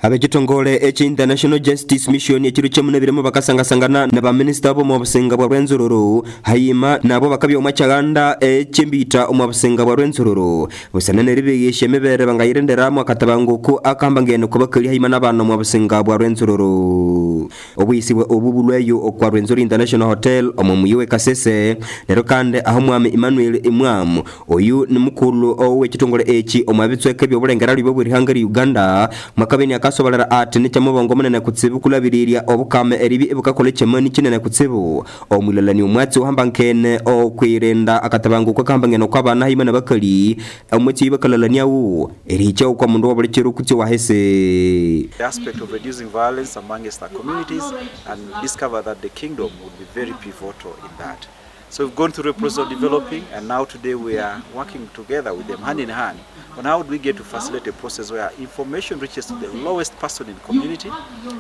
Abekitongole echi International Justice Mission ekiru kyemunabiremu bakasanga-sangana na baminister bo mu busenga bwa Rwenzururu hayima nabo bakabya omwachaganda echimbita omu busenga bwa Rwenzururu busanane ribiyeshe mebere bangayirendera mu akatabanguko akambangene kubakali hayima nabana mu busenga bwa Rwenzururu obuyisibwe obubulweyo okwa Rwenzururu International Hotel omumuyiwe Kasese nero kande aho mwami Emmanuel Imwamu oyu ni mukulu owekitongole echi omwabitsweke by'obulengera libwo buri hangari Uganda makabeni sobalara ati ne cyamubongo munene kutsibu kulabiriria obukame eribi ebukakola cyemani kinene kutsibu omwilalani umwatsi uhambankene okwirenda akatabanguko kambangene kwabana hima nabakali omwatsi bakalania wu ericha ukwa mundu wabulikiro kutsi wahese. The aspect of reducing violence amongst our communities and discover that the kingdom would be very pivotal in that. So we've gone through a process of developing, and now today we are working together with them hand in hand on how do we get to facilitate a process where information reaches to the lowest person in the community,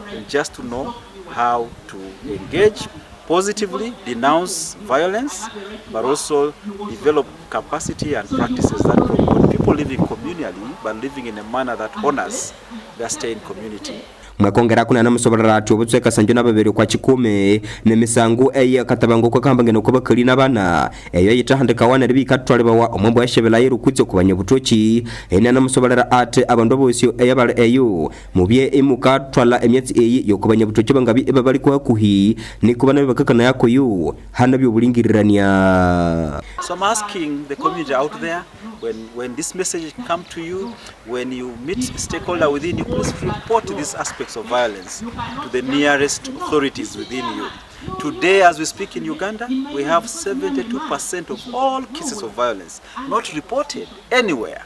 and just to know how to engage positively, denounce violence, but also develop capacity and practices that promote people living communally but living in a manner that honors their stay in community. Mwakongera kuna namusobarara ati obutsweka sanjo nababere kwa chikume nemisangu eye katabanguko kambangene kubakali nabana eyo yitahandika wana ribikatwale bawa omwambo yashebela yiru kutse kubanya butoki ene namusobarara ati abandu bose eyabale eyo mubye imukatwala emyatsi eyi yokubanya butoki bangabi ebabali kwa kuhi nikubana bakakana yako yu hana byobulingirania. So I'm asking the community out there, when this message come to you, when you meet stakeholder within you, please report these aspects of violence to the nearest authorities within you. Today, as we speak in Uganda, we have 72% of all cases of violence not reported anywhere.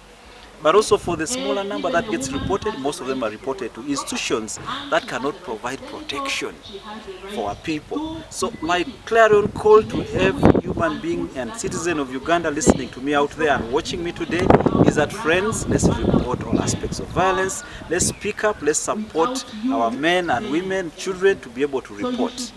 But also for the smaller number that gets reported, most of them are reported to institutions that cannot provide protection for our people. So my clarion call to every human being and citizen of Uganda listening to me out there and watching me today is that, friends, let's report all aspects of violence. Let's speak up, let's support our men and women, children to be able to report.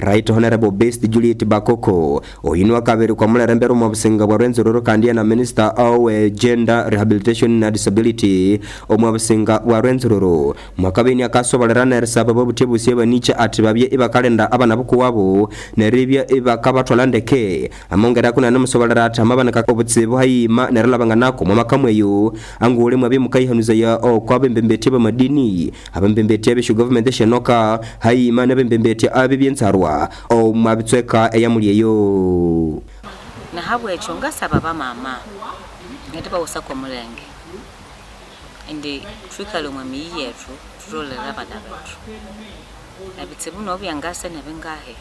Right Honorable Best Juliet Bakoko oyinwa kabere kwa mulerembero mu busenga bwa Rwenzururu kandi na Minister of Gender Rehabilitation na Disability omu busenga bwa Rwenzururu mwakabeni akasobalerana erisaba bobutebusi banicha ati babye ibakalenda abana bukuwabo neribya ibakabatwala ndeke amongera kuna namusobalera ati amabana kakobutsibu hayima neralabanganako mu makamweyo angule mwabe mukayihanuza ya okwabembembete bamadini abembembete beshu government shenoka hayima nebembembete abibyentsarwa o mabitsweka eyamuliyeyo na habwe chonga sababa mama ngatiba usako mulenge indi twikalo mwami yetu turolera badabatu nabitsebu no byangase nabengahe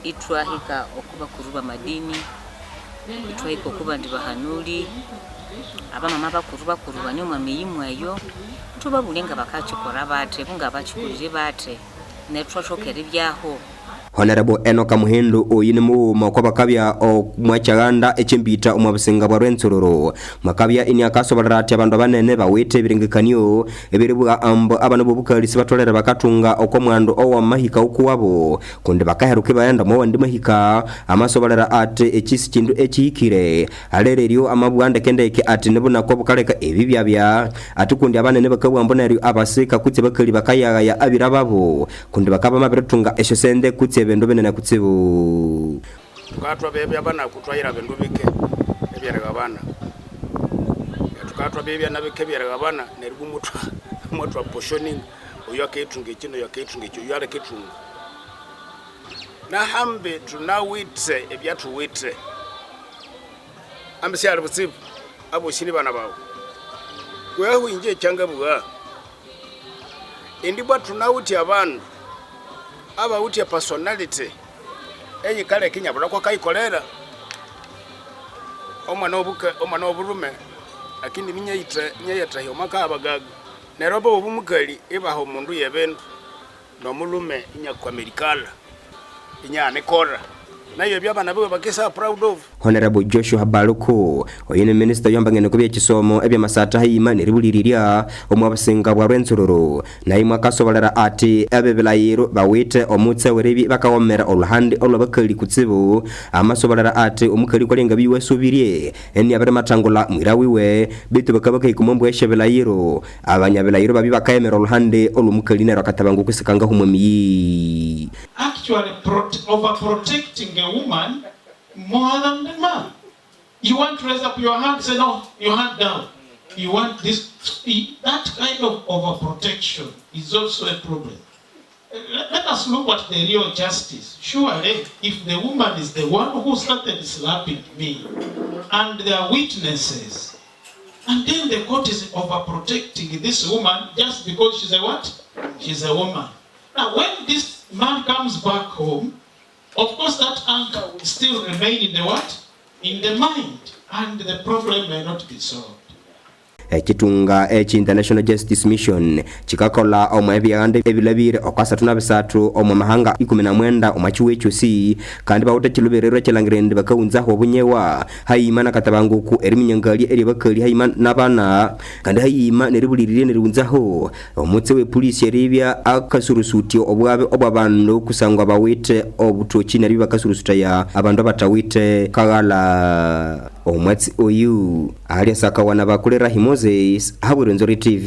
itwahika okuba kuruba madini itwahika okuba ndibahanuli aba mama bakuruba nyuma miyimweyo tuba bulenga bakachikora bate bunga bachikurije bate netwashokera ibyaho. Honorable Enoka Muhindu oyine mu makwaba kabya omwachaganda echimbita omubusenga bwa Rwenzururu makabya ini akasobarara ati abandu banene bawete birengekanyo ebiribwa ambo abana bobukalisi batolera bakatunga okomwando owa mahika okuwabo kundi bakaheruke bayenda mu wandi mahika amasobarara ati ekisi kindu ekihikire alereryo amabwanda kendeke ati nebuna ko bukaleka ebibyabya ati kundi abanene bakabwa mboneri abasika kutse bakali bakayaya abirababo kundi bakaba mabiretunga esho sende kutse bendo benena kutsibu tukatwa bebya bana kutwayira bendo bike ebyerega bana tukatwa bebya nabike byerega bana neribu mutwa portioning uyo aketunga kino yaketunga cyo yare ketunga na hambe tunawitse ebyatu witse ambisi ari butsibu abo shini bana bawo weho inje cyanga buga indi bwa tunawuti abantu aba uti personality eyi kale kinyabura kwa kayikolera omwana oburume akindi nyeyeta hiyo maka abagaga nerobo obumukali ibaho mundu yebendu no mulume inya kwa amerikala inya nekora nayo byabana bwe bakesa proud of Honorable Joshua Baluko oyine minister yombangene kubye kisomo ebya masata hayima neribuliriria omwabasenga bwa Rwenzururu na imwe akasobolera ati abebelayiro bawite omutse werebi bakawomera oluhande olwabakali kutsibu amasobolera ati omukali kwalenga biwe subirie eni abere matangula mwirawiwe bitu bakabaka ikumombo eshebelayiro abanyabelayiro babi bakayemera oluhande olumukali nero katabangu kusikanga humwemi. Actually overprotecting a woman more than the man. You want to raise up your hand, say no, your hand down. You want this, that kind of overprotection is also a problem. Let us look at the real justice. Surely, if the woman is the one who started slapping me, and there are witnesses, and then the court is overprotecting this woman just because she's a what? She's a woman. Now, when this man comes back home, of course that anger will still remain in the what? In the mind, and the problem may not be solved. Kitunga International Justice Mission chikakola omwebyande ebilabire okwasa tunabisatu omumahanga 19 omachiwecho si kandi bawuta kiluberero kilangirende bakawunza obunyewa hayima katabanguku eriminyangali eri bakali hayima nabana kandi hayima neribulirire nerunzaho omutse we police eribya akasurusuti obwabe obwabantu kusangwa bawite obutochi nari bakasurusuta ya abandu batawite kagala omwatsi oyu ali sakawana bakulera Moses, Haburenzori TV.